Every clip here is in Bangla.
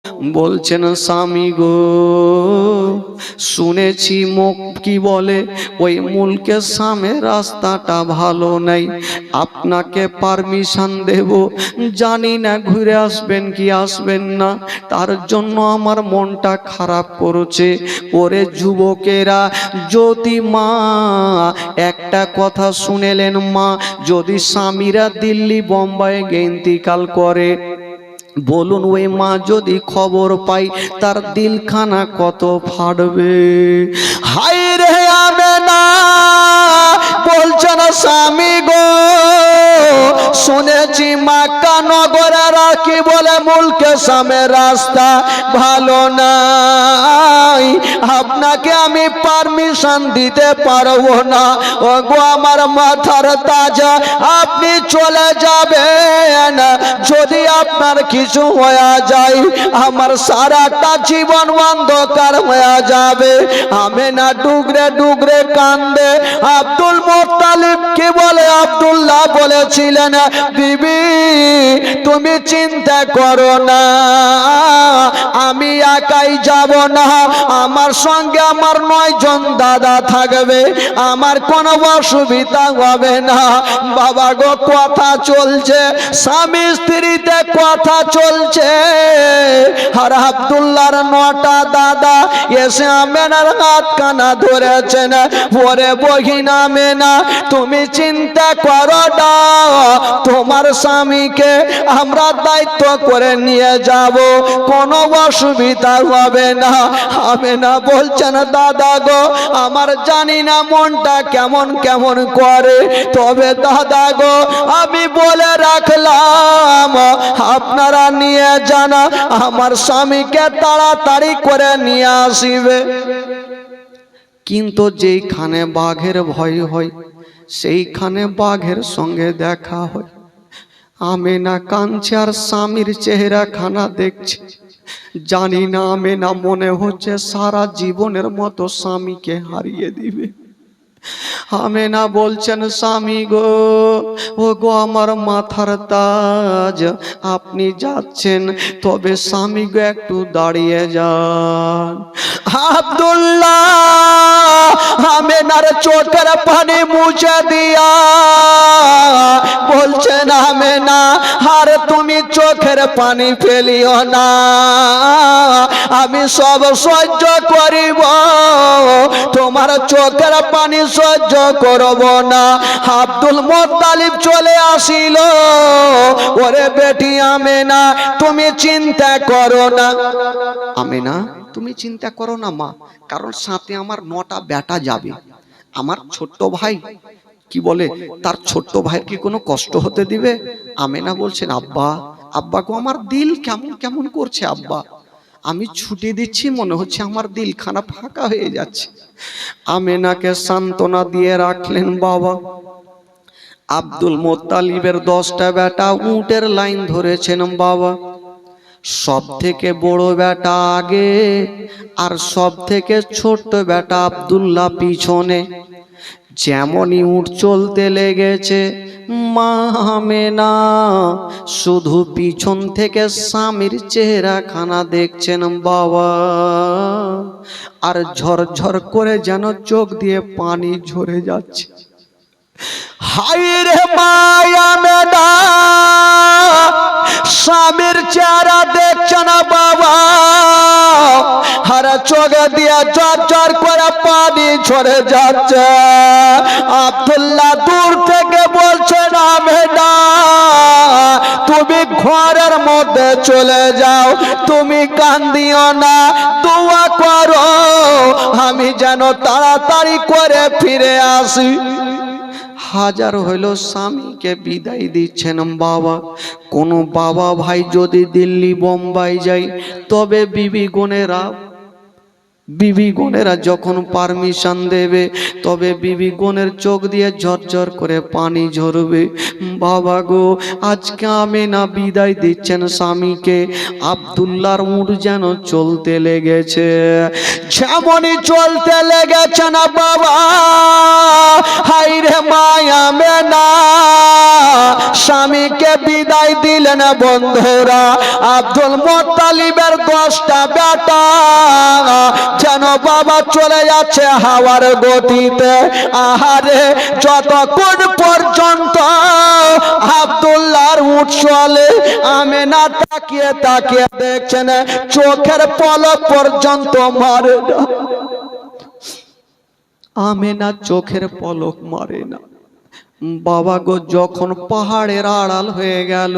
বলছেন স্বামী গো শুনেছি মুখ কি বলে ওই মুলকে সামে রাস্তাটা ভালো নাই, আপনাকে পারমিশন দেব, জানি না ঘুরে আসবেন কি আসবেন না, তার জন্য আমার মনটা খারাপ করছে। ওরে যুবকেরা, যদি মা একটা কথা শুনেলেন মা, যদি স্বামীরা দিল্লি বোম্বাইয়ে ইন্তিকাল করে, বলুন ওই মা যদি খবর পাই তার দিলখানা কত ফাটবে। হায় রে আমেনা, বলছেন স্বামী গো শুনেছি মক্কা নগরের কি বলে মুলকে সামে রাস্তা ভালো নাই, আপনাকে আমি পারমিশন দিতে পারবো না। ও গো আমার মাথার তাজা, আপনি চলে যাবেন, যদি আপনার কিছু হয়ে যায় আমার সারাটা জীবন অন্ধকার হয়ে যাবে। আমেনা ডুগরে ডুগরে কান্দে। আব্দুল মুত্তালিব কি বলে, আব্দুল্লাহ বলেছিলেন বিবি তুমি চিন্তা করো না, আমি একাই যাব না, আমার সঙ্গে আমার 9 জন দাদা থাকবে, আমার কোনো অসুবিধা হবে না। বাবা গো কথা চলছে, স্বামী স্ত্রীতে কথা চলছে, আর আব্দুল্লাহর 9টা দাদা এসে আমেনার হাত কানা ধরেছেন। ওরে বহিন আমেনা তুমি চিন্তা করো না, তোমার স্বামীকে আমরা দায়িত্ব করে নিয়ে যাব, কোনো অসুবিধা হবে না। আমেনা বলছেন দাদা গো আমার জানি না মনটা কেমন কেমন করে, তবে দাদা গো আমি বলে রাখলাম আপনারা নিয়ে জানা আমার স্বামীকে তাড়াতাড়ি করে নিয়ে আসিবে। কিন্তু যেইখানে বাঘের ভয় হয় সেইখানে বাঘের সঙ্গে দেখা হয়। আমেনা কাঁদছে আর স্বামীর চেহারা খানা দেখছে। জানি না আমেনা মনে হচ্ছে সারা জীবনের মতো স্বামীকে হারিয়ে দিবে। আমেনা বলছেন স্বামী গো, ও গো আমার মাথার তাজ, আপনি যাচ্ছেন তবে স্বামী গো একটু দাঁড়িয়ে যান। আব্দুল্লাহ আমেনার চোখের পানি মুছে দিয়া বলছেন আমেনা আর তুমি চোখের পানি ফেলিও না, আমি সব সহ্য করিব, তোমার চোখের পানি সহ্য করব না। আব্দুল মুত্তালিব চলে আসিল। ওরে বেটি আমেনা তুমি চিন্তা করো না। আমেনা তুমি চিন্তা করো না মা, কারণ সাথে আমার 9টা বেটা যাবে। আমার ছোট্ট ভাই কি বলে তার ছোট্ট ভাইয়ের কি কোনো কষ্ট হতে দিবে? আমেনা বলছেন আব্বা, আব্বা গো আমার দিল কেমন কেমন করছে আব্বা, আমি ছুটি দিচ্ছি মনে হচ্ছে আমার দিলখানা ফাঁকা হয়ে যাচ্ছে। আমেনাকে সান্ত্বনা দিয়ে রাখলেন বাবা। আব্দুল মুত্তালিবের 10টা বেটা উটের লাইন ধরেছেন বাবা। সব থেকে বড় বেটা আগে আর সব থেকে ছোট্ট বেটা আব্দুল্লাহ পিছনে। যেমনই উট চলতে লেগেছে মা আমেনা শুধু পিছন থেকে স্বামীর চেহারা খানা দেখছেন বাবা, আর ঝরঝর করে যেন চোখ দিয়ে পানি ঝরে যাচ্ছে। হায় রে মায়া আমেনা স্বামীর চেহারা দেখছে না বাবা, আর চোখ দিয়ে ঝরঝর করে পানি ঝরে যাচ্ছে। আব্দুল্লাহ দূর থেকে বলছেন আমেনা তুমি ঘরের মধ্যে চলে যাও, তুমি কান্দিও না, দোয়া করো আমি যেন তাড়াতাড়ি করে ফিরে আসি। হাজার হইল স্বামীকে বিদায় দিচ্ছেন বাবা। কোনো বাবা ভাই যদি দিল্লি বোম্বাই যায় তবে বিবি গুনেরা বিবি গণেরা যখন পারমিশন দেবে তবে বিবি গণের চোখ দিয়ে ঝরঝর করে পানি ঝরবে। বাবা গো, আজকে আমেনা বিদায় দিচ্ছেন স্বামীকে, আব্দুল্লাহর উট যেন চলতে লেগেছে, যেমনই চলতে লেগেছে না বাবা, হাই রে মায়া আমেনা স্বামীকে বিদায় দিলেন। বন্ধুরা, আব্দুল মুত্তালিবের 10টা বেটা যেন বাবা চলে যাচ্ছে হাওয়ার গতিতে। আহারে, যতক্ষণ পর্যন্ত আব্দুল্লাহর উট চলে, আমেনা তাকিয়ে তাকিয়ে দেখছেন, চোখের পলক পর্যন্ত মারে না। আমেনা চোখের পলক মারে না। বাবা গো, যখন পাহাড়ের আড়াল হয়ে গেল,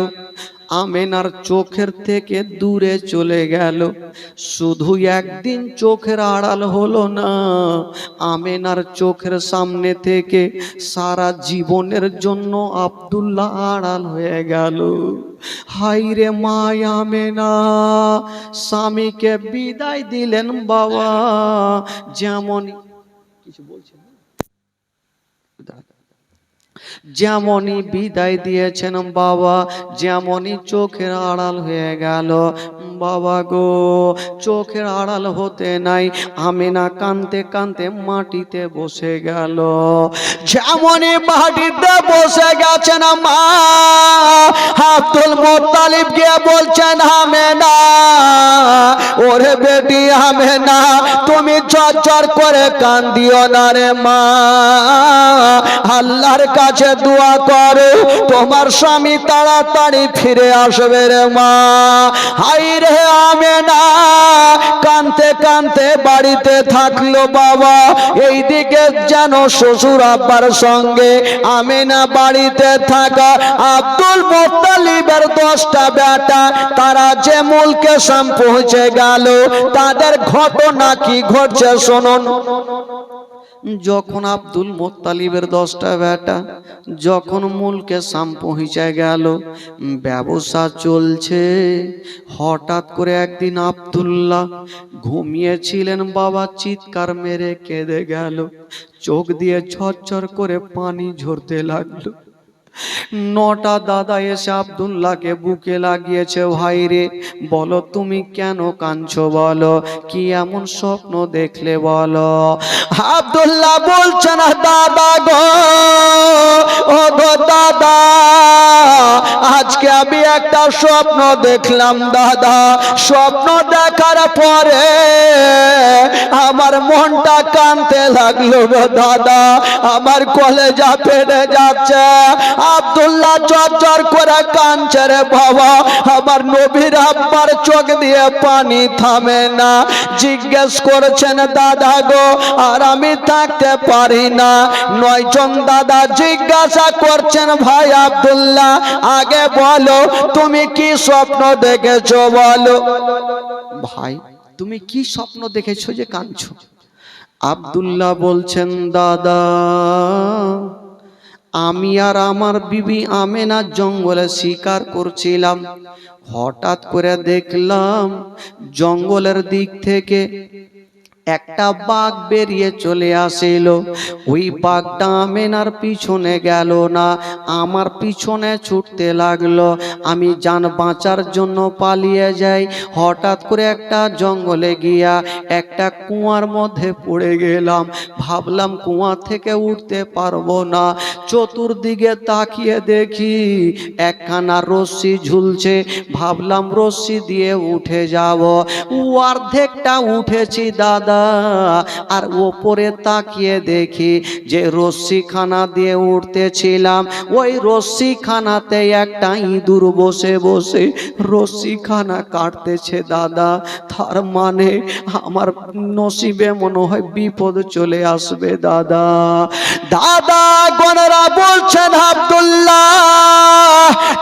আমেনার চোখের থেকে দূরে চলে গেল। শুধু একদিন চোখের আড়াল হলো না, আমেনার চোখের সামনে থেকে সারা জীবনের জন্য আব্দুল্লাহ আড়াল হয়ে গেল। হাই রে মা আমেনা স্বামীকে বিদায় দিলেন বাবা, যেমন কিছু বলছেন, যেমনই বিদায় দিয়েছেন বাবা, যেমনই চোখের আড়াল হয়ে গেল। বাবা গো, চোখের আড়াল হতে নাই, আমেনা কাঁদতে কাঁদতে মাটিতে বসে গেল। যেমনই মাটিতে বসে গেছেন মা, আব্দুল মুত্তালিব গিয়ে বলছেন, আমেনা ওরে বেটি আমেনা, তুমি ঝরঝর করে কান্দিও না রে মা, আল্লাহর কাছে দোয়া করো তোমার স্বামী তাড়াতাড়ি ফিরে আসবে রে মা। হাই রে আমেনা কাঁদতে কাঁদতে বাড়িতে থাকলো বাবা। এইদিকে যেন শ্বশুর আব্বার সঙ্গে আমেনা বাড়িতে থাকা আব্দুল মুত্তালিবের 10টা বেটা, তারা যে মুলকে শাম পৌঁছে গেল, তাদের ঘটনা কি ঘটছে শুনুন। যখন আব্দুল মুত্তালিবের 10টা বেটা যখন মুলকে শাম পৌঁছে গেল, ব্যবসা চলছে, হঠাৎ করে একদিন আব্দুল্লাহ ঘুমিয়েছিলেন বাবা, চিৎকার মেরে কেঁদে গেল, চোখ দিয়ে ঝরঝর করে পানি ঝরতে লাগলো। 9টা দাদা এসে আব্দুল্লাহকে বুকে লাগিয়েছে, ভাই রে বলো তুমি কেন কাঁদছো, বলো কি এমন স্বপ্ন দেখলে বলো। আব্দুল্লাহ বলছে না, দাদা গো, ও গো দাদা, আজকে আমি একটা স্বপ্ন দেখলাম দাদা, স্বপ্ন দেখার পরে আমার মনটা কাঁদতে লাগলো গো দাদা, আমার কলেজা ফেটে যাচ্ছে। আব্দুল্লাহ চরচর করে কাঁদছে রে বাবা, আমার নবীর আব্বার চোখ দিয়ে পানি থামে না। জিজ্ঞেস করছেন, দাদা গো আর আমি থাকতে পারি না। 9 জন দাদা জিজ্ঞাসা করছেন, ভাই আব্দুল্লাহ আগে বলো তুমি কি স্বপ্ন দেখেছো বলো। ভাই তুমি কি স্বপ্ন দেখেছো যে কাঁদছো? আব্দুল্লাহ বলছেন, দাদা আমি আর আমার বিবি আমেনা জঙ্গলে শিকার করছিলাম, হঠাৎ করে দেখলাম জঙ্গলের দিক থেকে একটা বাঘ বেরিয়ে চলে আসিল। ওই বাঘটা আমেনার পিছনে গেল না, আমার পিছনে ছুটতে লাগলো। আমি জান বাঁচার জন্য পালিয়ে যাই। হঠাৎ করে একটা জঙ্গলে গিয়া একটা কুয়ার মধ্যে পড়ে গেলাম। ভাবলাম কুয়া থেকে উঠতে পারবো না। চতুর্দিকে তাকিয়ে দেখি একখানা রশ্মি ঝুলছে। ভাবলাম রশ্মি দিয়ে উঠে যাব। অর্ধেকটা উঠেছি দাদা, আর ওপরে তাকিয়ে দেখি যে রশ্মিখানা দিয়ে উঠতেছিলাম, ওই রশ্মিখানাতে একটা ইঁদুর বসে বসে রশ্মিখানা কাটতেছে দাদা। তার মানে আমার নসিবে মনে হয় বিপদ চলে আসবে দাদা। দাদা গণেরা বলছেন, আব্দুল্লাহ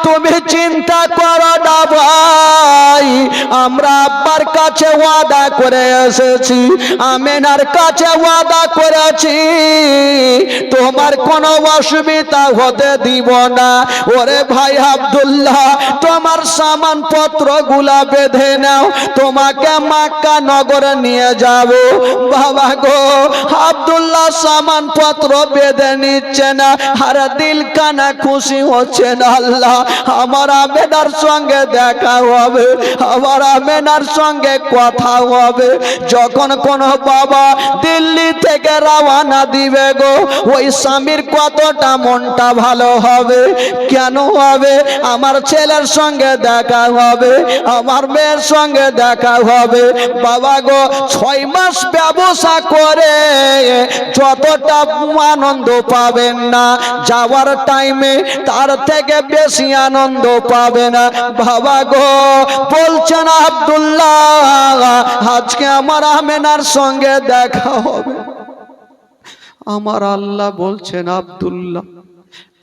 তুমি চিন্তা করো না ভাই, আমরা আব্বার কাছে ওয়াদা করে এসেছি, আমেনার কাছে ওয়াদা করেছি তোমার কোনো অসুবিধা হতে দিব না। ওরে ভাই আব্দুল্লাহ তোমার সামানপত্র গুলা বেঁধে নাও, তোমাকে তোমাকে মক্কা নগরে নিয়ে যাব। বাবা গো, আব্দুল্লাহ সামান পত্র বেঁধে নিচ্ছে না, আর দিল কানা খুশি হচ্ছে না। আল্লাহ, আমার আমেনার সঙ্গে দেখা হবে, আমার আমেনার সঙ্গে কথা হবে। যখন কোন বাবা দিল্লি থেকে রওনা দিবে গো, ওই স্বামীর কতটা মনটা ভালো হবে। কেন হবে? আমার ছেলের সঙ্গে দেখা হবে, আমার মেয়ের সঙ্গে দেখা হবে। বাবা গো, 6 মাস ব্যবসা করে যতটা আনন্দ পাবেন না, যাওয়ার টাইমে তার থেকে বেশি আনন্দ পাবে না। বাবা গো, বলছেন আব্দুল্লাহ, আজকে আমার আমেনার সঙ্গে দেখা হবে। আমার আল্লাহ বলছেন, আব্দুল্লাহ,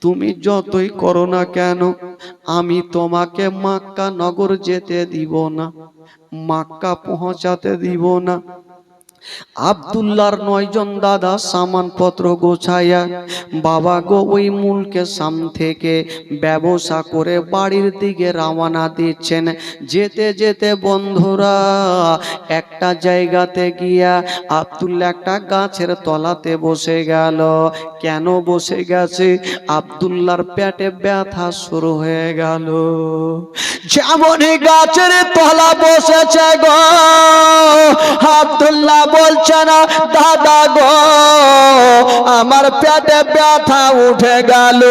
তুমি যতই করো না কেন, আমি তোমাকে মক্কা নগর যেতে দিব না, মক্কা পৌঁছাতে দিব না। আব্দুল্লাহর 9 জন দাদা সামানপত্র গোছাইয়া বাবা গো ওই মুলকে সাম থেকে ব্যবসা করে বাড়ির দিকে রওনা দিচ্ছেন। যেতে যেতে বন্ধুরা একটা জায়গাতে গিয়া আব্দুল্লাহ একটা গাছের তলাতে বসে গেল। কেন বসে গেছে? আব্দুল্লাহর পেটে ব্যথা শুরু হয়ে গেল। যেমনই গাছের তলা বসেছে গো, আব্দুল্লাহ বলছে না, দাদা গো, আমার পেটে ব্যথা উঠে গেল,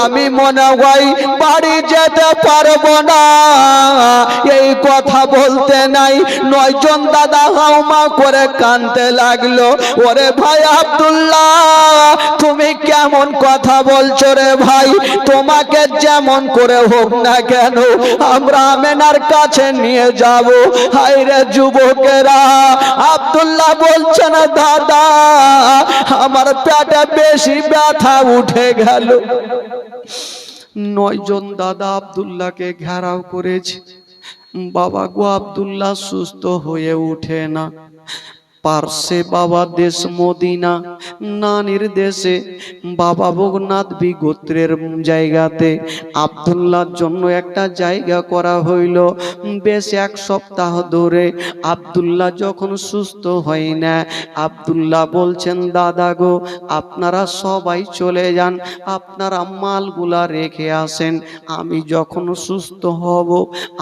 আমি মনে হয় বাড়ি যেতে পারবো না। এই কথা বলতে নাই 9 জন দাদা হাউমা করে কাঁদতে লাগলো। ওরে ভাই আব্দুল্লাহ, তুমি কেমন কথা বলছো রে ভাই? তোমাকে যেমন করে হোক না কেন আমরা আমেনার কাছে নিয়ে যাব। হায় রে যুবকেরা, আব্দুল্লাহ বলছে না, দাদা আমার পেটে বেশি ব্যথা উঠে গেল। 9 জন দাদা আব্দুল্লাহকে ঘেরাও করেছে। বাবা গো, আব্দুল্লাহ সুস্থ হয়ে ওঠে না। পার্শ্বে বাবা দেশ মদিনা, নানির দেশে বাবা ভোগনাথ গোত্রের জায়গাতে আব্দুল্লাহর জন্য একটা জায়গা করা হইল। বেশ 1 সপ্তাহ ধরে আব্দুল্লাহ যখন সুস্থ হয় না, আব্দুল্লাহ বলছেন, দাদা গো, আপনারা সবাই চলে যান, আপনারা মালগুলা রেখে আসেন, আমি যখন সুস্থ হব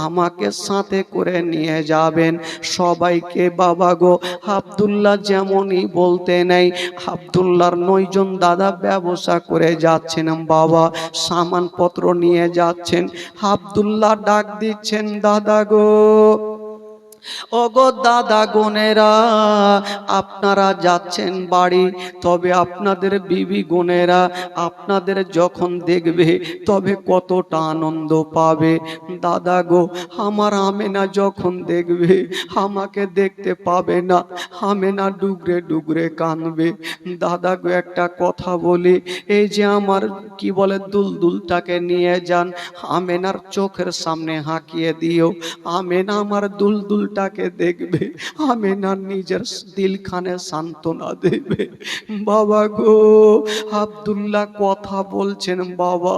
আমাকে সাথে করে নিয়ে যাবেন সবাইকে। বাবা গো, আব্দুল্লাহ যেমনই বলতে নেই, আব্দুল্লাহর 9 জন দাদা ব্যবসা করে যাচ্ছেন, বাবা সামানপত্র নিয়ে যাচ্ছেন। আব্দুল্লাহ ডাক দিচ্ছেন, দাদা গো, ওগো দাদা গোনেরা, আপনারা যাচ্ছেন বাড়ি, তবে আপনাদের বিবি গোনেরা আপনাদের যখন দেখবে তবে কতটা আনন্দ পাবে। দাদা গো, আমার আমেনা যখন দেখবে আমাকে দেখতে পাবে না, আমেনা ডুগরে ডুগরে কাঁদবে। দাদা গো, একটা কথা বলি, এই যে আমার কি বলে দুলদুলটাকে নিয়ে যান, আমেনার চোখের সামনে হাঁকিয়ে দিও, আমেনা আমার দুলদুলটাকে দেখবে, আমেনা নিজের দিলখানে সান্ত্বনা দেবে। বাবা গো, আব্দুল্লাহ কথা বলছেন বাবা,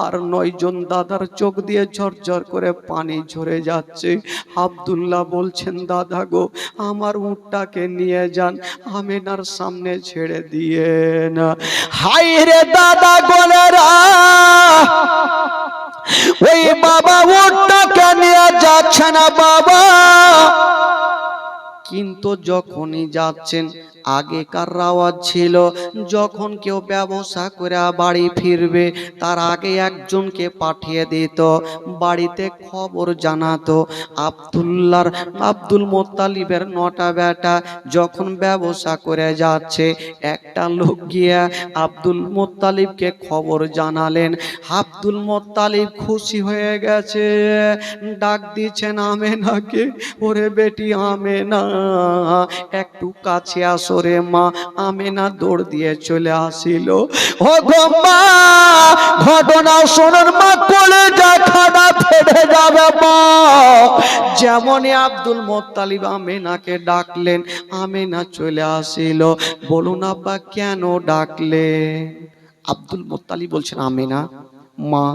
আর 9 জন দাদার চোখ দিয়ে ঝরঝর করে পানি ঝরে যাচ্ছে। আব্দুল্লাহ বলছেন, দাদা গো, আমার উটটাকে নিয়ে যান, আমেনার সামনে ছেড়ে দিয়ে না। হায় রে দাদা গোলেরা, ওই বাবা উটটাকে নিয়ে যাচ্ছে না বাবা, কিন্তু যখনই যাচ্ছেন, আগেকার রাওয়াজ ছিল যখন কেউ ব্যবসা করে বাড়ি ফিরবে তার আগে একজনকে পাঠিয়ে দিত, বাড়িতে খবর জানাতো। আব্দুল মোত্তালিবের 9টা বেটা যখন ব্যবসা করে যাচ্ছে, একটা লোক গিয়া আব্দুল মোত্তালিবকে খবর জানালেন। আব্দুল মোত্তালিব খুশি হয়ে গেছে, ডাক দিচ্ছেন আমেনাকে, ওরে বেটি আমেনা, একটু কাছে আসো রে মা। আমেনা দৌড় দিয়ে চলে আসিল। ও গো মা, ঘটনা শোনার মা কলেজা খানা ফেটে যাবে মা। যেমনই আব্দুল মোত্তালিব আমেনাকে ডাকলেন, আমেনা চলে আসিল। বলুন আব্বা, কেন ডাকলেন? আব্দুল মোত্তালিব বলছেন, আমেনা মা,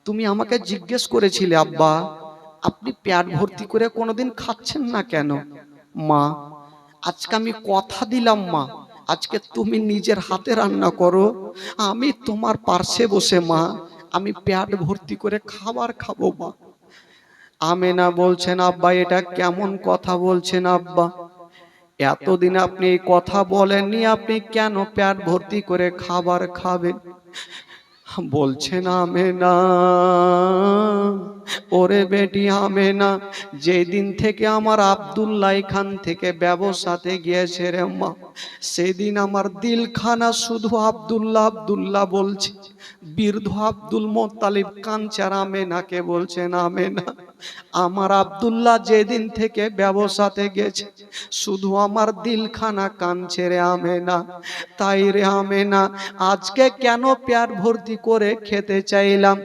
তুমি আমাকে জিজ্ঞেস করেছিলে আব্বা, আপনি পেট ভর্তি করে কোনোদিন খাচ্ছেন না কেন? মা, আজকে আমি কথা দিলাম মা, আজকে তুমি নিজের হাতে রান্না করো, আমি তোমার পার্শ্বে বসে মা আমি পেট ভর্তি করে খাবার খাবো মা। আমেনা বলছেন, আব্বা এটা কেমন কথা বলছেন আব্বা? এতদিন আপনি এই কথা বলেননি, আপনি কেন পেট ভর্তি করে খাবার খাবেন? বলছেন আমেনা, ওরে বেটি আমেনা, যেদিন থেকে আমার আব্দুল্লাহ এখান থেকে ব্যবসাতে গিয়েছে রে মা, সেদিন আমার দিলখানা শুধু আব্দুল্লাহ আব্দুল্লাহ বলছে। বৃদ্ধ আব্দুল মোত্তালিব কাঞ্চার আমেনাকে বলছেন, আমেনা, আমার আব্দুল্লাহ যেদিন থেকে ব্যবসাতে গেছে শুধু আমার দিলখানা কাঁদছে রে আমেনা। তাই রে আমেনা, আজকে কেন পেট ভর্তি করে খেতে চাইলাম,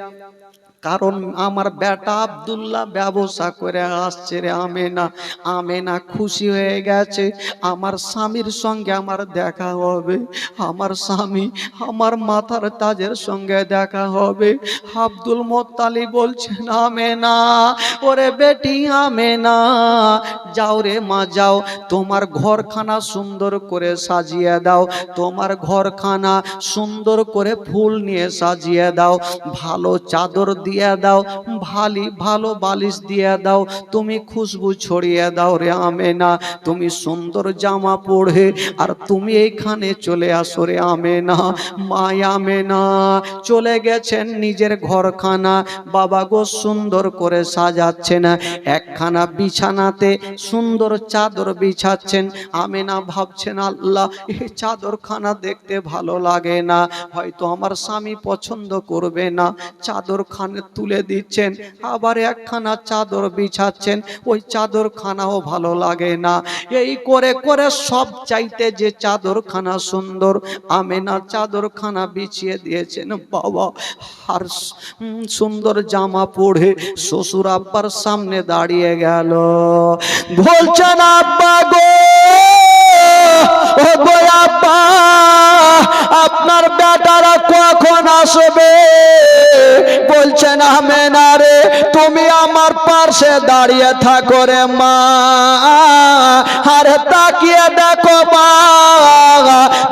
কারণ আমার বেটা আব্দুল্লাহ ব্যবসা করে আসছে রে আমেনা। আমেনা খুশি হয়ে গেছে, আমার স্বামীর সঙ্গে আমার দেখা হবে, আমার স্বামী আমার মাথার তাজের সঙ্গে দেখা হবে। আব্দুল মোত্তালিব বলছেন, আমেনা, ওরে বেটি আমেনা, যাও রে মা যাও, তোমার ঘরখানা সুন্দর করে সাজিয়ে দাও, তোমার ঘরখানা সুন্দর করে ফুল নিয়ে সাজিয়ে দাও, ভালো চাদর দিয়ে দাও, ভালো বালিশ দিয়ে দাও, তুমি খুশবু ছড়িয়ে দাও রে আমেনা, তুমি সুন্দর জামা পরে আর তুমি এইখানে চলে আসো রে আমেনা। মা আমেনা চলে গেছেন নিজের ঘরখানা, বাবা গো সুন্দর করে সাজাচ্ছেন, একখানা বিছানাতে সুন্দর চাদর বিছাচ্ছেন। আমেনা ভাবছেন, আল্লাহ এই চাদরখানা দেখতে ভালো লাগে না, হয়তো আমার স্বামী পছন্দ করবে না। চাদর খানে তুলে দিচ্ছেন, আবার একখানা চাদর বিছাচ্ছেন, ওই চাদরখানাও ভালো লাগে না। এই করে করে সব চাইতে যে চাদরখানা সুন্দর, আমেনা চাদরখানা বিছিয়ে দিয়েছেন বাবা। আর সুন্দর জামা পরে শ্বশুর আব্বার সামনে দাঁড়িয়ে গেল, বলছেন, আব্বা গো, ও গো আব্বা, আপনার বেটারা কখন আসবে? বলছেন, আমেনা রে, তুমি আমার পাশে দাঁড়িয়ে থাকো রে মা, আরে তাকিয়ে দেখো মা,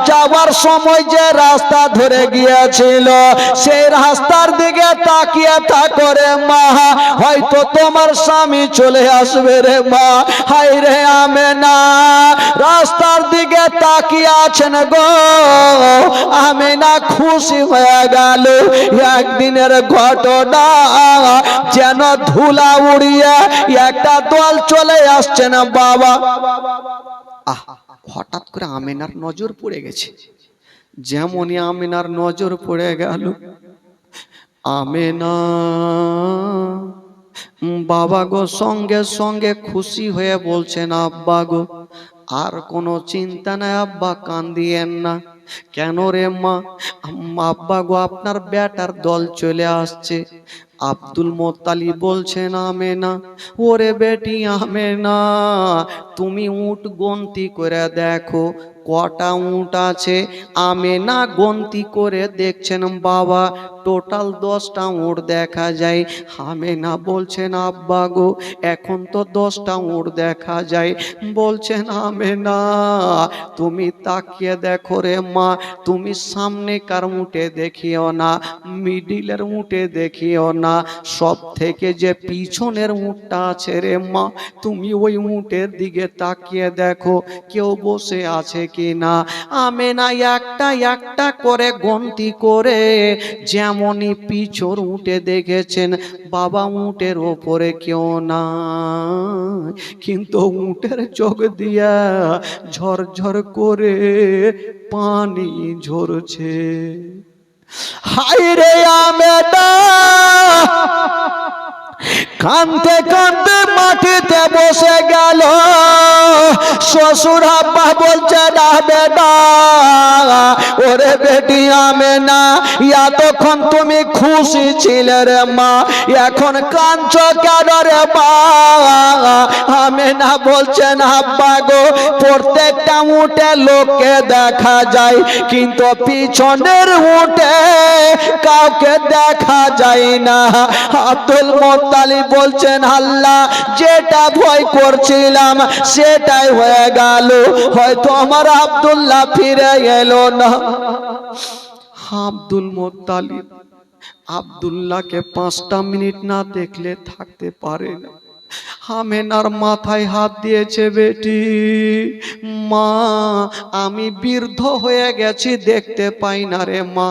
যাওয়ার সময় যে রাস্তা ধরে গিয়েছিল সেই রাস্তার দিকে তাকিয়ে থাকো রে মা, হয়তো তোমার স্বামী চলে আসবে রে মা। হাই রে আমেনা, রাস্তার দিকে তাকিয়ে আছেন গো। আমেনা খুশি হয়ে গেল, একদিনের ঘটনা যেন ধুলা উড়িয়ে একটা দল চলে আসছে না বাবা। হঠাৎ করে আমেনার নজর পড়ে গেছে, যেমনই আমেনার নজর পড়ে গেল, আমেনা বাবা গো সঙ্গে সঙ্গে খুশি হয়ে বলছেন, আব্বা গো আর কোনো চিন্তা নাই আব্বা, কান্দিয়েন না। কেন রে মা? আব্বা গো আপনার বেটার দল চলে আসছে। আব্দুল মোত্তালিব বলছেন, আমেনা, ওরে বেটি আমেনা, তুমি উট গন্তি করে দেখো কটা উট আছে। আমেনা গন্তি করে দেখছেন বাবা, টোটাল 10টা উট দেখা যায়। আমেনা বলছেন, আব্বা গো এখন তো 10টা উট দেখা যায়। বলছেন, আমেনা তুমি তাকিয়ে দেখো রে মা, তুমি সামনেকার উটে দেখিও না, মিডিলের উটে দেখিও না, সব থেকে যে পিছনের উটটা আছে রে মা, তুমি ওই উটের দিকে তাকিয়ে দেখো কেউ বসে আছে কি না। আমেনা একটা একটা করে গন্তি করে যেমনই পিছর উঠে দেখেছেন বাবা, উটের ওপরে কেউ না, কিন্তু উটের চোখ দিয়া ঝরঝর করে পানি ঝরছে। হাই রে আমেনা, কাঁদতে কাঁদতে মাটিতে বসে গেল। শ্বশুর আব্বা বলছে না বেটা, ওরে বেটি আমেনা এতক্ষণ তুমি খুশি ছিলে রে মা, এখন কাঁদছো কেন রে মা? আমেনা বলছেন আব্বা গো, প্রত্যেকটা উটে লোককে দেখা যায় কিন্তু পিছনের উটে কাউকে দেখা যায় না। আব্দুল মুত্তালিব বলছেন আল্লাহ, যেটা ভয় করছিলাম সেটাই হয়ে গেল, হয়তো আমার আব্দুল্লাহ ফিরে এলো না। আব্দুল মুত্তালিব আব্দুল্লাহকে 5টা মিনিট না দেখলে থাকতে পারে না। আমেনার মাথায় হাত দিয়েছে, বেটি মা আমি বৃদ্ধ হয়ে গেছি, দেখতে পাই না রে মা,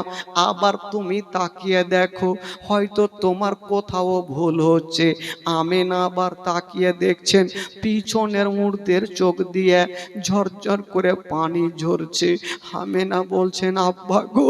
আবার তুমি তাকিয়ে দেখো, হয়তো তোমার কোথাও ভুল হচ্ছে। আমেনা আবার তাকিয়ে দেখছেন, পিছনের মুহূর্তের চোখ দিয়ে ঝরঝর করে পানি ঝরছে। আমেনা বলছেন আব্বা গো,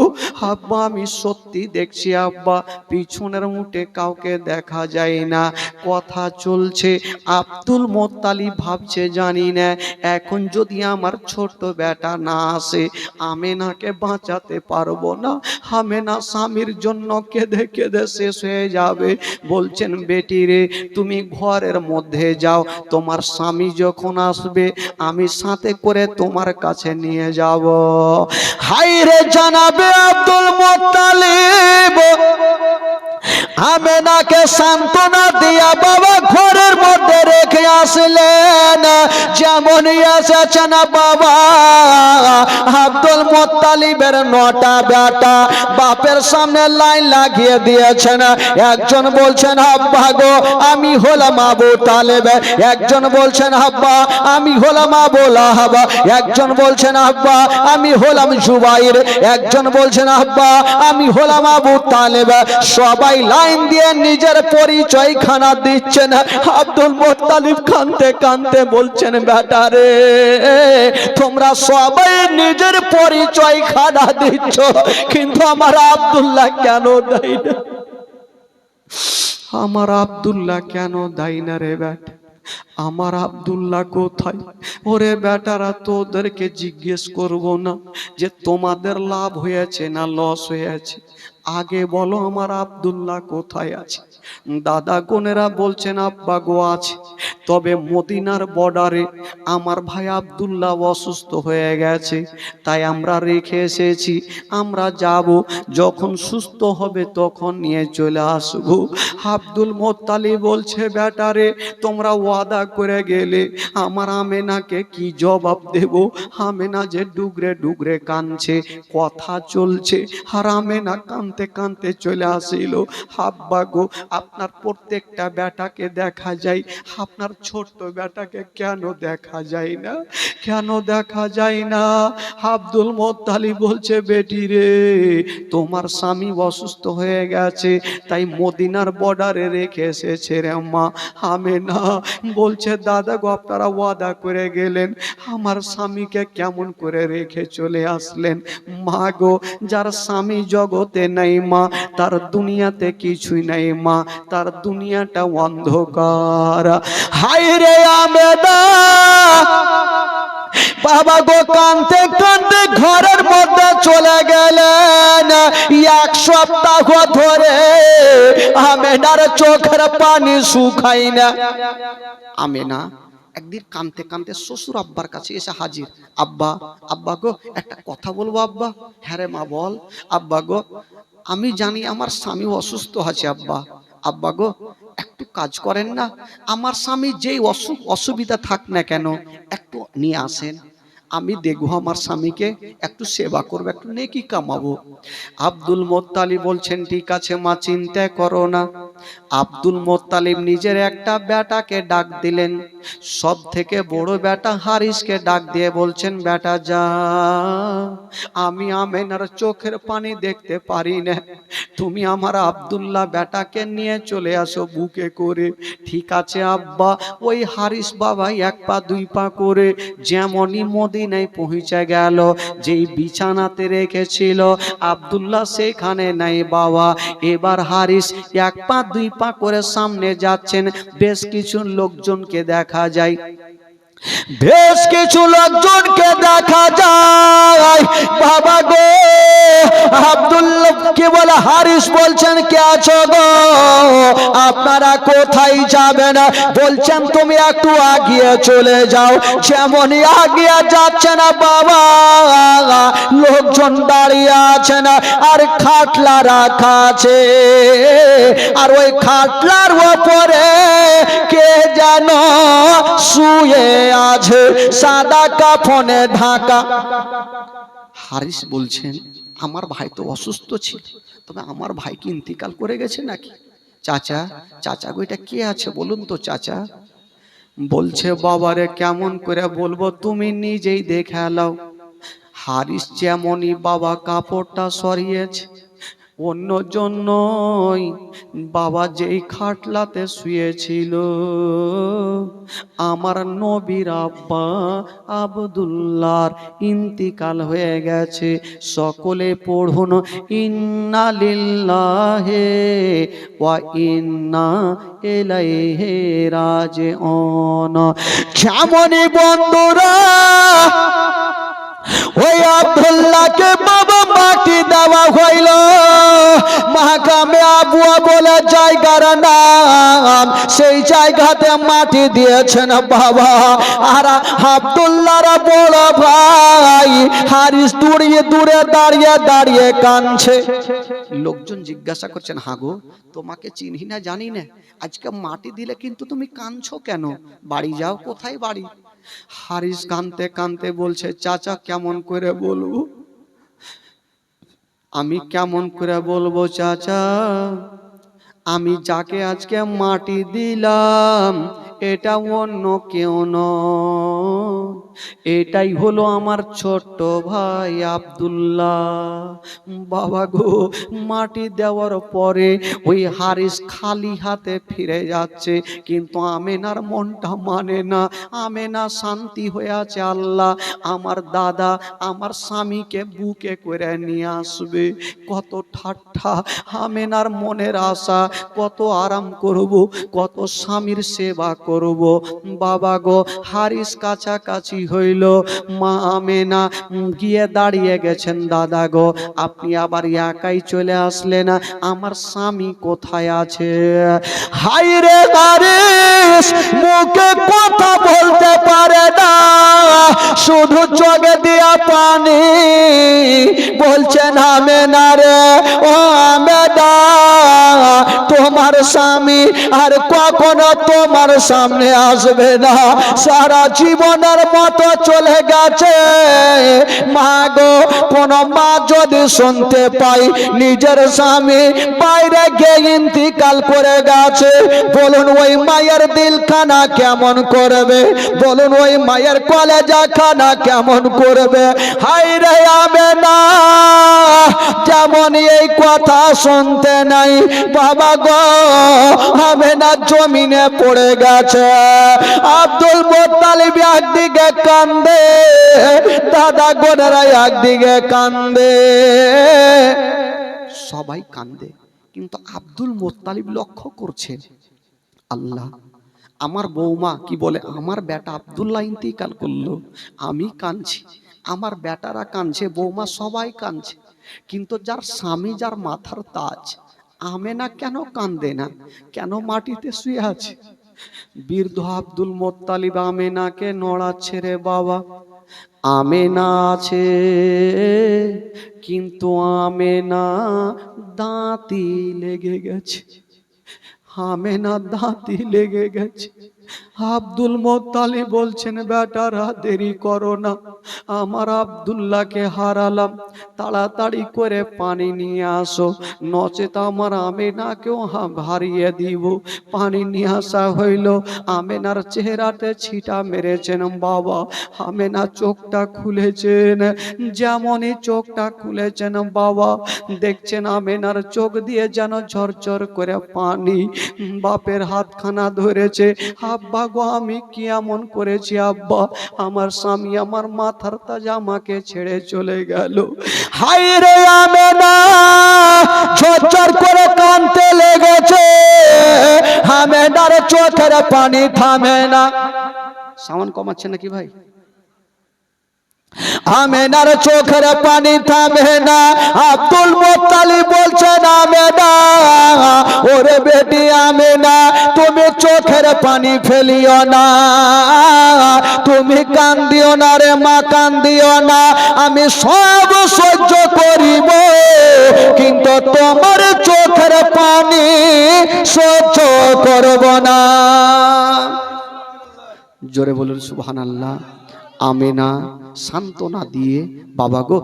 আব্বা আমি সত্যি দেখছি আব্বা, পিছনের মুহূর্তে কাউকে দেখা যায় না। কথা চলছে, আব্দুল মুত্তালিব ভাবছে জানি না এখন যদি আমার ছোট বেটা না আসে আমেনাকে বাঁচাতে পারবো না, আমেনা স্বামীর জন্য কেঁদে কেঁদে শেষ হয়ে যাবে। বলছেন বেটি রে তুমি ঘরের মধ্যে যাও, তোমার স্বামী যখন আসবে আমি সাথে করে তোমার কাছে নিয়ে যাব। হাই রে জানাবে আব্দুল মুত্তালিব আমেনাকে সান্ত্বনা দিয়া বাবা ঘরের মধ্যে রেখে আসলেন। যেমনই এসেছেন বাবা আব্দুল মুত্তালিবের 9টা বেটা বাপের সামনে লাইন লাগিয়ে দিয়েছেন। একজন বলছেন আব্বা গো আমি হলাম আবু তালেব, একজন বলছেন আব্বা আমি হলাম আবু লাহাব, একজন বলছেন আব্বা আমি হলাম জুবাইর, একজন বলছেন আব্বা আমি হলাম আবু তালেব। সবাই লাইন দিয়ে নিজের পরিচয় খানা দিচ্ছেন। আব্দুল মুত্তালিব কাঁদতে কাঁদতে বলছেন বেটা রে তোমরা সবাই নিজের পরিচয় খানা দিচ্ছ কিন্তু আমার আব্দুল্লাহ কেন দেয় না? আমার আব্দুল্লাহ কেন দেয় না রে বেটা? আমার আব্দুল্লাহ কোথায়? ওরে বেটারা তোদেরকে জিজ্ঞেস করব না যে তোমাদের লাভ হয়েছে না লস হয়েছে, আগে বলো আমার আব্দুল্লাহ কোথায় আছে? দাদা গোনেরা বলছেন আব্বা গো আছে, তবে মদিনার বর্ডারে আমার ভাই আব্দুল্লাহ অসুস্থ হয়ে গেছে, তাই আমরা রেখে এসেছি, আমরা যাব, যখন সুস্থ হবে তখন নিয়ে চলে আসবো। আব্দুল মুত্তালিব বলছে বেটারে তোমরা ওয়াদা করে গেলে আমার আমেনাকে কি জবাব দেব? আমেনা যে ডুগরে ডুগরে কাঁদছে, কথা চলছে আর আমেনা কাঁদতে কাঁদতে চলে আসিল। আব্বা গো আপনার প্রত্যেকটা বেটাকে দেখা যায়, আপনার ছোট্ট বেটাকে কেন দেখা যায় না? কেন দেখা যায় না? আব্দুল মুত্তালিব বলছে বেটি রে তোমার স্বামী অসুস্থ হয়ে গেছে তাই মদিনার বর্ডারে রেখে এসেছে রে মা। আমেনা বলছে দাদা গো আপনারা ওয়াদা করে গেলেন, আমার স্বামীকে কেমন করে রেখে চলে আসলেন? মা গো যার স্বামী জগতে নেই মা তার দুনিয়াতে কিছুই নেই মা, তার দুনিয়াটা অন্ধকার। হায় রে আমেনা বাবা গো কাঁদতে কাঁদতে ঘরের মধ্যে চলে গেলেন। 1 সপ্তাহ ধরে আমেনার চোখের পানি শুকায় না। আমেনা একদিন কাঁদতে কাঁদতে শ্বশুর আব্বার কাছে এসে হাজির। আব্বা আব্বা গো একটা কথা বলবো আব্বা। হ্যাঁ রে মা বল। আব্বা গো আমি জানি আমার স্বামী অসুস্থ আছে আব্বা, আব্বা গো একটু কাজ করেন না, আমার স্বামী যেই অসুবিধা থাক না কেন একটু নিয়ে আসেন, আমি দেখবো আমার স্বামীকে একটু সেবা করবো, একটু নেকি কামাবো। আব্দুল মুত্তালিব বলছেন ঠিক আছে মা চিন্তা করো না। আব্দুল মুত্তালিব নিজের একটা বেটাকে ডাক দিলেন, সব থেকে বড় বেটা হারিসকে ডাক দিয়ে বলছেন বেটা যা, আমি আমেনার চোখের পানি দেখতে পারি না, তুমি আমার আব্দুল্লাহ বেটাকে নিয়ে চলে আসো বুকে করে। ঠিক আছে আব্বা। ওই হারিস বাবা 1 পা 2 পা করে যেমনই মদিনায় পৌঁছে গেল, যেই বিছানাতে রেখেছিল আব্দুল্লাহ সেখানে নাই বাবা। এবার হারিস 1 পা 2 পা করে সামনে যাচ্ছেন, বেশ কিছু লোকজনকে দেখা যায়। বেশ কিছু লোকজনকে দেখা যায় বাবা গো আব্দুল্লাহ কি বলে হারিস বলছেন কে আছো গো আপনারা কোথায় যাবেন বলছেন তুমি একটু আগিয়ে চলে যাও যেমনই আগিয়ে যাচ্ছে না বাবা লোকজন দাঁড়িয়ে আছে না আর খাটলা রাখা আছে আর ওই খাটলার উপরে কে যেন শুয়ে আছে সাদা কাফনে ঢাকা। হারিস বলছেন আমার ভাই তো অসুস্থ ছিল, তবে আমার ভাই কি ইন্তিকাল করে গেছে নাকি? চাচা চাচা গো এটা কে আছে বলুন তো চাচা। বলছে বাবারে কেমন করে বলবো, তুমি নিজেই দেখে নাও। হারিস যেমনই বাবা কাপড়টা সরিয়েছে অন্য জন্যই বাবা যেই খাটলাতে শুয়েছিল আমার নবীর আব্বা আব্দুল্লাহর ইন্তিকাল হয়ে গেছে। সকলে পড়ুন ইন্না লিল্লাহি ওয়া ইন্না ইলাইহি রাজিউন। যেমনই বন্ধুরা ওই আব্দুল্লাহকে বাবা মাটি দেওয়া হইল, মাকামে আবুয়া বলে জায়গার নাম, সেই জায়গাতে মাটি দিয়েছেন বাবা। আর আব্দুল্লাহর বড় ভাই হারিস দূরে দূরে দাঁড়িয়ে দাঁড়িয়ে কাঁদছে। লোকজন জিজ্ঞাসা করছেন হাগো তোমাকে চিনি না জানি না, আজকে মাটি দিলে কিন্তু তুমি কাঁদছো কেন? বাড়ি যাও। কোথায় বাড়ি? হারিস কাঁদতে কাঁদতে বলছে চাচা কেমন করে বলবো, আমি কেমন করে বলবো চাচা, আমি যাকে আজকে মাটি দিলাম এটা অন্য কেউ নয়, এটাই হলো আমার ছোট্ট ভাই আব্দুল্লাহ। বাবা গো মাটি দেওয়ার পরে ওই হারিস খালি হাতে ফিরে যাচ্ছে, কিন্তু আমেনার মনটা মানে না। আমেনা শান্তি হয়ে আছে, আল্লাহ আমার দাদা আমার স্বামীকে বুকে করে নিয়ে আসবে। কত ঠাট্টা আমেনার মনের আশা, কত আরাম করব, কত স্বামীর সেবা করব। বাবা গো হারিস কাছাকাছি হইল, মা আমেনা গিয়ে দাঁড়িয়ে গেছেন, দাদা গো আপনি আবার একাই চলে আসলেন, আমার স্বামী কোথায় আছে? হাই রে হারিস মুখে কথা বলতে পারে না, শুধু চোখে দিয়া পানি বলছেন আমেনা রে ও আমেনা তোমার স্বামী আর কখনো তোমার সামনে আসবে না, সারা জীবনের মতো চলে গেছে। মা গো কোন মা যদি শুনতে পাই নিজের স্বামী বাইরে গিয়ে ইন্তিকাল করে গেছে, বলুন ওই মায়ের দিলখানা কেমন করবে, বলুন ওই মায়ের কলেজা খানা কেমন করবে। হাই রে আমেনা যেমন এই কথা শুনতে নাই বাবা গো আমেনা জমিনে পড়ে গেছে। আব্দুল মুত্তালিব একদিকে কান্দে, দাদা গোনেরা একদিকে কান্দে, সবাই কান্দে, কিন্তু আব্দুল মুত্তালিব লক্ষ্য করছে আল্লাহ আমার বৌমা কি বলে আমার বেটা আব্দুল্লাহ ইন্তিকাল করলো, আমি কাঁদছি, আমার বেটারা কাঁদছে, বৌমা সবাই কাঁদছে, কিন্তু যার স্বামী যার মাথার তাজ আমেনা কেন কান্দে না, কেন মাটিতে শুয়ে আছে? বৃদ্ধ আব্দুল মুত্তালিব আমেনাকে নড়াচ্ছে, রে বাবা আমেনা আছে, কিন্তু আমেনা দাঁতি লেগে গেছে, আমেনা দাঁতি লেগে গেছে। আব্দুল মুত্তালিব বলছেন বেটারা দেরি করো না, আমার আব্দুল্লাহকে হারালাম, তাড়াতাড়ি করে পানি নিয়ে আসো, নচেত আমার আমেনাকেও হারিয়ে দিব। পানি নিয়ে আসা হইল, আমেনার চেহারাতে ছিটা মেরেছেন বাবা, আমেনা চোখটা খুলেছেন, যেমনই চোখটা খুলেছেন বাবা দেখছেন আমেনার চোখ দিয়ে যেন ঝরঝর করে পানি। বাপের হাতখানা ধরেছে, আব্বা গো আমি কি এমন করেছি আব্বা, আমার স্বামী আমার মাথার তাজ আমাকে ছেড়ে চলে গেল। হাই রে আমেনা ঝরঝর করে কাঁদতে লেগেছে, আমেনার চোখের পানি থামে না। সাউন্ড কমাচ্ছে নাকি ভাই? আমেনার চোখের পানি থামে না, আব্দুল মুত্তালিব বলছেন আমেনা, ওরে বেটি আমেনা, তুমি চোখের পানি ফেলিও না, তুমি কান্দিও না রে মা, কান্দিও না, আমি সব সহ্য করিব, কিন্তু তোমার চোখের পানি সহ্য করব না। জোরে বলুন সুবহানাল্লাহ। আমেনা সান্ত্বনা দিয়ে, বাবা গো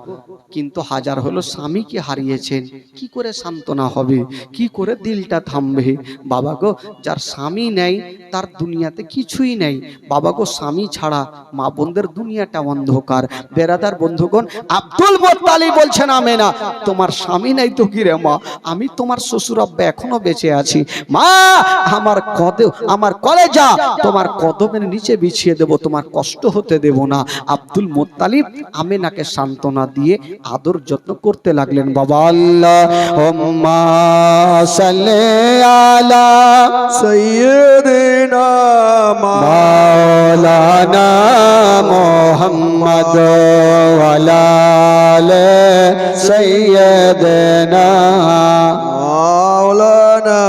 কিন্তু হাজার হলো স্বামীকে হারিয়েছেন, কি করে সান্ত্বনা হবে, কি করে দিলটা থামবে? বাবা গো যার স্বামী নেই তার দুনিয়াতে কিছুই নেই। বাবা গো স্বামী ছাড়া মা বোনদের দুনিয়াটা অন্ধকার। বেরাদার বন্ধুগণ, আব্দুল মুত্তালিব বলছেন আমেনা, তোমার স্বামী নেই তো কি রে মা, আমি তোমার শ্বশুর আব্বা এখনো বেঁচে আছি, মা আমার কলেজা তোমার কদমের নিচে বিছিয়ে দেব, তোমার কষ্ট হতে দেব না। আব্দুল মুত্তালিব আমেনাকে সান্ত্বনা দিয়ে আদর যত্ন করতে লাগলেন। বাবা আল্লাহুম্মা সাল্লি আলা সাইয়্যিদিনা মাওলানা মুহাম্মদ ওয়া আলা আলি সাইয়্যিদিনা মাওলানা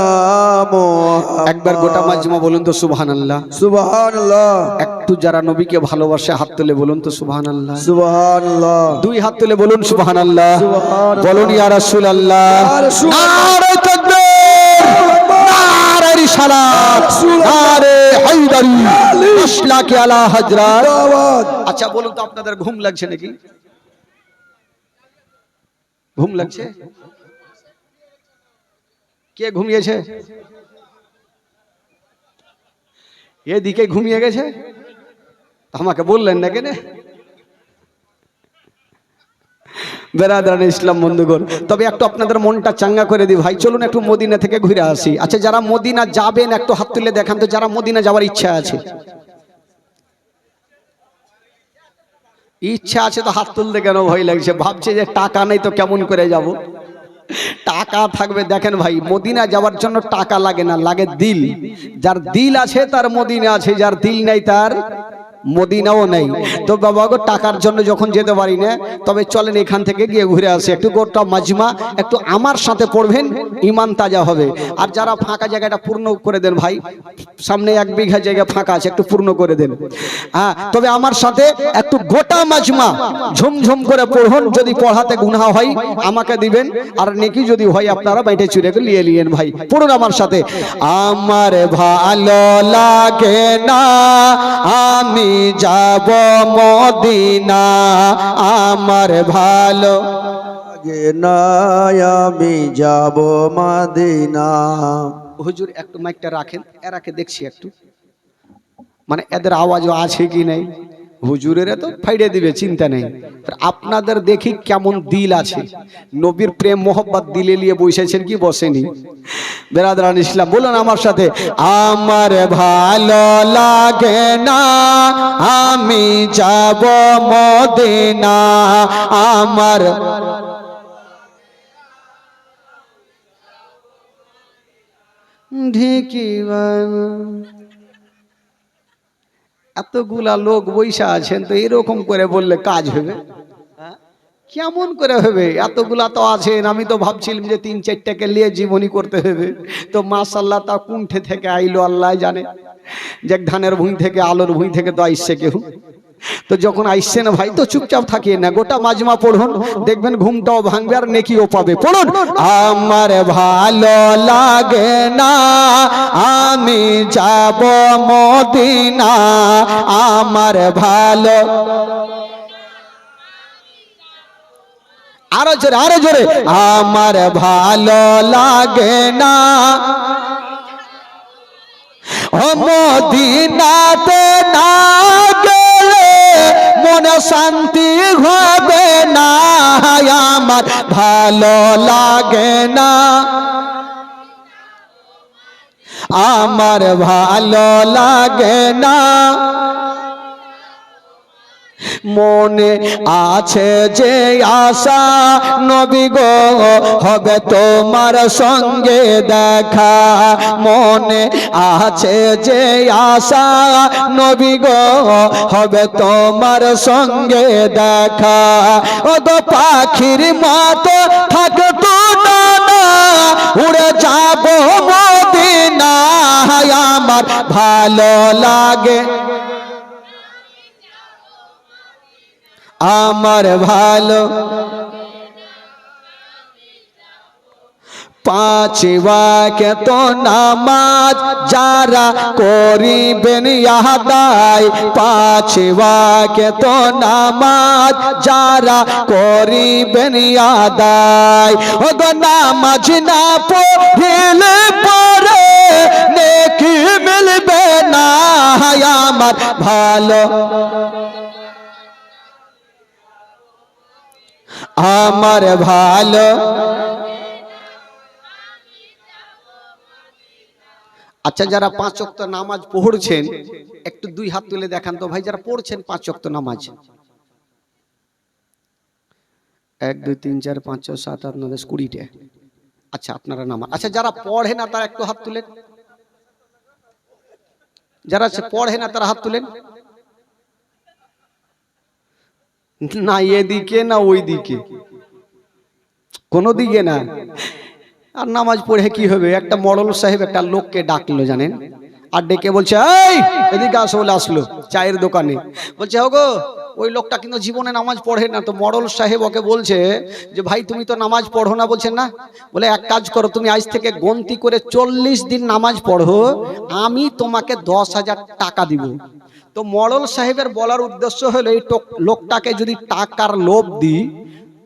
মুহাম্মদ। একবার গোটা মাজমা বলুন তো সুবহানাল্লাহ, সুবহানাল্লাহ। একটু যারা নবীকে ভালোবাসে হাত তুলে বলুন তো সুবহানাল্লাহ, সুবহানাল্লাহ। দুই হাত তুলে বলুন সুবহানাল্লাহ, বলুন ইয়া রাসূলুল্লাহ, নারে তাকবীর, নারে রিসালাত, নারে হায়দারি, মাসলাকে আলা হযরত। আচ্ছা বলুন তো আপনাদের ঘুম লাগছে নাকি? ঘুম লাগছে? কে ঘুমিয়েছে? এদিকে ঘুমিয়ে গেছে, আমাকে বললেন না কেন? বেরাদার ইসলাম বন্ধুগণ, তবে একটু আপনাদের মনটা চাঙ্গা করে দিই ভাই, চলুন একটু মদিনা থেকে ঘুরে আসি। আচ্ছা যারা মদিনা যাবেন একটু হাত তুলে দেখান তো, যারা মদিনা যাওয়ার ইচ্ছা আছে। ইচ্ছা আছে তো হাত তুলতে কেন ভয় লাগছে? ভাবছে যে টাকা নেই তো কেমন করে যাব? টাকা থাকবে। দেখেন ভাই, মদিনা যাওয়ার জন্য টাকা লাগে না, লাগে দিল। যার দিল আছে তার মদিনা আছে, যার দিল নেই তার মদিনাও নেই। তো বাবা গো টাকার জন্য যখন যেতে পারি না, তবে চলেন এখান থেকে গিয়ে ঘুরে আসি। একটু গোটা মাজমা একটু আমার সাথে পড়বেন, ইমান তাজা হবে। আর যারা ফাঁকা জায়গাটা পূর্ণ করে দেন ভাই, সামনে 1 বিঘা জায়গা ফাঁকা আছে, একটু পূর্ণ করে দেন। হ্যাঁ, তবে আমার সাথে একটু গোটা মাজমা ঝুমঝুম করে পড়ুন। যদি পড়াতে গুনাহ হয় আমাকে দিবেন, আর নেকি যদি হয় আপনারা বাইটে চুরে নিয়ে নিয়েন। ভাই পড়ুন আমার সাথে। আমার ভালো লাগে না আমি যাব মদিনা, আমার ভালো লাগে না আমি যাব মদিনা। হুজুর একটু মাইকটা রাখেন, এরাকে দেখছি একটু, মানে এদের আওয়াজও আছে কি নাই। হুজুরের তো ফাইড়ে দিবে, চিন্তা নেই। আপনাদের দেখি কেমন দিল আছে, নবীর প্রেম মোহব্বত দিলে নিয়ে বসেছেন কি বসেনি? বেরাদরান ইসলাম বলুন আমার সাথে, আমার ভালো লাগে না আমি যাব মদিনা, আমার ঢেকি। এতগুলা লোক বৈশা আছেন, তো এরকম করে বললে কাজ হবে? কেমন করে হবে? এতগুলা তো আছেন, আমি তো ভাবছিলাম যে 3-4টাকে নিয়ে জীবনী করতে হবে। তো মাশাআল্লাহ তা কুণ্ঠে থেকে আইলো আল্লাহ জানে, যে ধানের ভুঁই থেকে আলোর ভুঁই থেকে তো আইসছে কেউ। তো যখন আইসছে না ভাই, তো চুপচাপ থাকিয়ে না, গোটা মাজমা পড়ুন, দেখবেন ঘুমটাও ভাঙবে আর নেকিও পাবে। পড়ুন, আমার ভালো লাগে না আমি যাব মদিনা, আমার ভালো। আরো জোরে, আরো জোরে। আমার ভালো লাগে না ও মদিনাতে না গেলে মনে শান্তি হবে না, আমার ভালো লাগে না, আমার ভালো লাগে না। মনে আছে যে আশা নবী গো হবে তোমার সঙ্গে দেখা, মনে আছে যে আশা নবী গো হবে তোমার সঙ্গে দেখা। ও তো পাখির মতো থাকতো না উড়ে যাব মদিনায়, আমার ভালো লাগে আমার ভালো। পাঁচ ওয়াক্ত নামাজ যারা করিবেন আদায়, পাঁচ ওয়াক্ত নামাজ যারা করিবেন আদায়। ও গো নামাজ না পড়লে পরে নেকি মিলবে না, আমার ভালো আমার ভালো। আচ্ছা, যারা পাঁচ ওয়াক্ত নামাজ পড়ছেন একটু দুই হাত তুলে দেখান তো ভাই, যারা পড়ছেন পাঁচ ওয়াক্ত নামাজ। 1 2 3 4 5 6 7 8 9 10 20টা। আচ্ছা, আপনারা নামাজ। আচ্ছা, যারা পড়ে না তারা একটু হাত তুলেন, যারা পড়ে না তারা হাত তুলেন। না এদিকে না ওই দিকে, কোনো দিকে না। আর নামাজ পড়ে কি হবে? একটা মডল সাহেব একটা লোককে ডাকলো জানেন, আর ডেকে বলছে এই এদিকে আসো। বলে আসলো চায়ের দোকানে, বলছে ওগো ওই লোকটা কিন্তু জীবনে নামাজ পড়ে না। তো মডল সাহেব ওকে বলছে যে ভাই তুমি তো নামাজ পড়ো না। বলছে না। বলে এক কাজ করো, তুমি আজ থেকে গন্তি করে 40 দিন নামাজ পড়ো, আমি তোমাকে 10,000 টাকা দিব। তো মডল সাহেবের বলার উদ্দেশ্য হলো এই লোকটাকে যদি টাকার লোভ দিই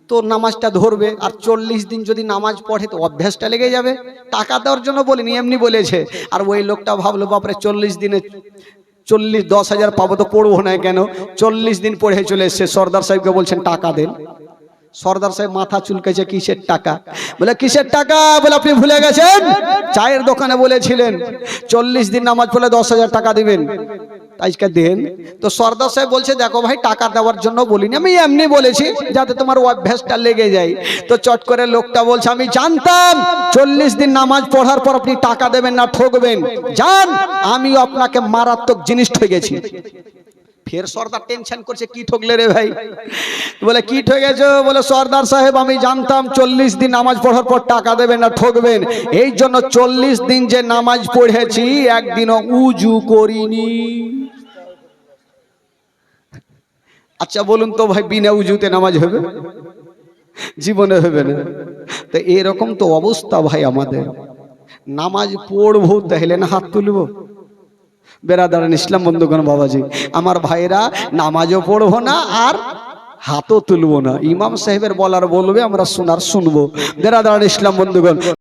তো নামাজটা ধরবে, আর 40 দিন যদি নামাজ পড়ে তো অভ্যাসটা লেগে যাবে। টাকা দেওয়ার জন্য বলিনি, এমনি বলেছে। আর ওই লোকটা ভাবলো বাপরে 40 দিনে 10,000 পাবো তো পড়বো না কেন। 40 দিন পড়ে চলে এসছে, সর্দার সাহেবকে বলছেন টাকা দেন। সর্দার সাহেব মাথা চুলকেছে, কিসের টাকা? বলে কিসের টাকা? বলে আপনি ভুলে গেছেন, চায়ের দোকানে বলেছিলেন 40 দিন নামাজ পড়লে 10,000 টাকা দিবেন, আজকে দেন। তো সর্দার সাহেব বলছে দেখো ভাই টাকা দেওয়ার জন্য বলিনি, আমি এমনি বলেছি যাতে তোমার অভ্যাসটা লেগে যায়। তো চট করে লোকটা বলছে আমি জানতাম 40 দিন নামাজ পড়ার পর আপনি টাকা দেবেন না, ঠকবেন। জান আমি আপনাকে মারাত্মক জিনিস ঠকেছি। ফের সর্দার টেনশন করছে, কি ঠকলে রে ভাই? বলে কি ঠকেছো? বলে সর্দার সাহেব আমি জানতাম 40 দিন নামাজ পড়ার পর টাকা দেবেন না, ঠকবেন, এই জন্য 40 দিন যে নামাজ পড়েছি একদিনও উজু করিনি। আচ্ছা বলুন তো ভাই, বিনা উজুতে নামাজ হবে? জীবনে হবে না। তো এরকম তো অবস্থা ভাই আমাদের। নামাজ পড়বো তাহলে না হাত তুলবো? বেরাদারান ইসলাম বন্ধুগণ, বাবাজি আমার ভাইরা, নামাজও পড়বো না আর হাতও তুলবো না। ইমাম সাহেবের বলার বলবে, আমরা শোনার শুনবো। বেরাদারান ইসলাম বন্ধুগণ।